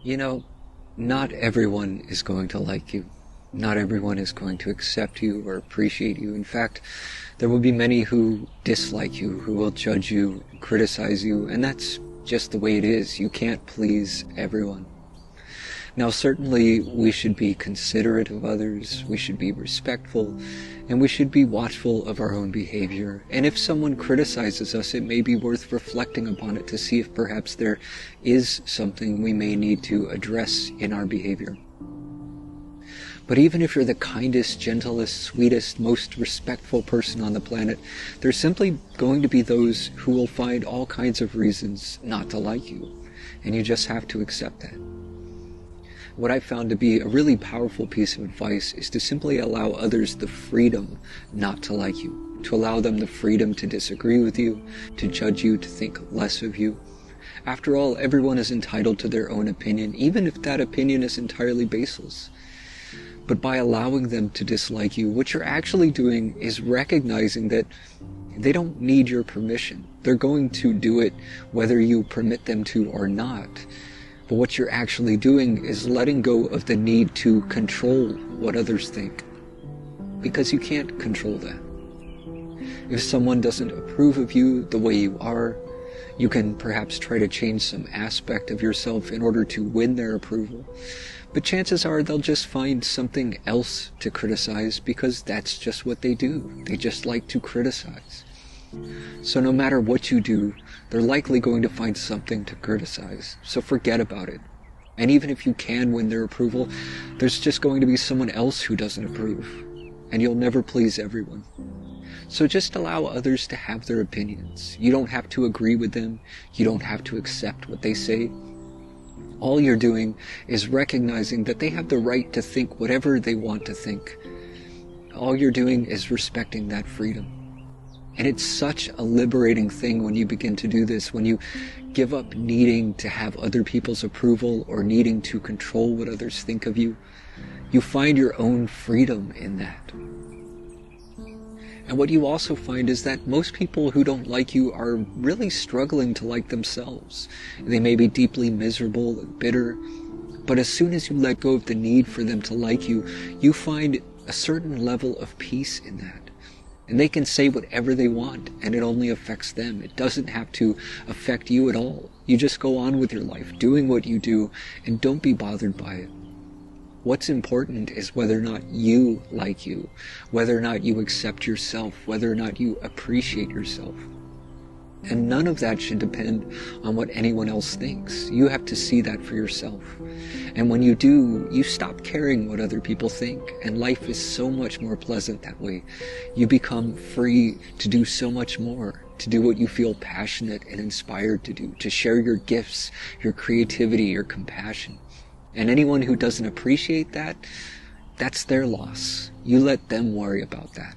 You know, not everyone is going to like you. Not everyone is going to accept you or appreciate you. In fact, there will be many who dislike you, who will judge you, criticize you, and that's just the way it is. You can't please everyone. Now, certainly, we should be considerate of others, we should be respectful, and we should be watchful of our own behavior. And if someone criticizes us, it may be worth reflecting upon it to see if perhaps there is something we may need to address in our behavior. But even if you're the kindest, gentlest, sweetest, most respectful person on the planet, there's simply going to be those who will find all kinds of reasons not to like you, and you just have to accept that. What I found to be a really powerful piece of advice is to simply allow others the freedom not to like you, to allow them the freedom to disagree with you, to judge you, to think less of you. After all, everyone is entitled to their own opinion, even if that opinion is entirely baseless. But by allowing them to dislike you, what you're actually doing is recognizing that they don't need your permission. They're going to do it whether you permit them to or not. But what you're actually doing is letting go of the need to control what others think, because you can't control that. If someone doesn't approve of you the way you are, you can perhaps try to change some aspect of yourself in order to win their approval. But chances are they'll just find something else to criticize, because that's just what they do. They just like to criticize. So no matter what you do, they're likely going to find something to criticize. So forget about it. And even if you can win their approval, there's just going to be someone else who doesn't approve. And you'll never please everyone. So just allow others to have their opinions. You don't have to agree with them. You don't have to accept what they say. All you're doing is recognizing that they have the right to think whatever they want to think. All you're doing is respecting that freedom. And it's such a liberating thing when you begin to do this, when you give up needing to have other people's approval or needing to control what others think of you. You find your own freedom in that. And what you also find is that most people who don't like you are really struggling to like themselves. They may be deeply miserable and bitter, but as soon as you let go of the need for them to like you, you find a certain level of peace in that. And they can say whatever they want, and it only affects them. It doesn't have to affect you at all. You just go on with your life, doing what you do, and don't be bothered by it. What's important is whether or not you like you, whether or not you accept yourself, whether or not you appreciate yourself. And none of that should depend on what anyone else thinks. You have to see that for yourself. And when you do, you stop caring what other people think, and life is so much more pleasant that way. You become free to do so much more, to do what you feel passionate and inspired to do, to share your gifts, your creativity, your compassion. And anyone who doesn't appreciate that, that's their loss. You let them worry about that.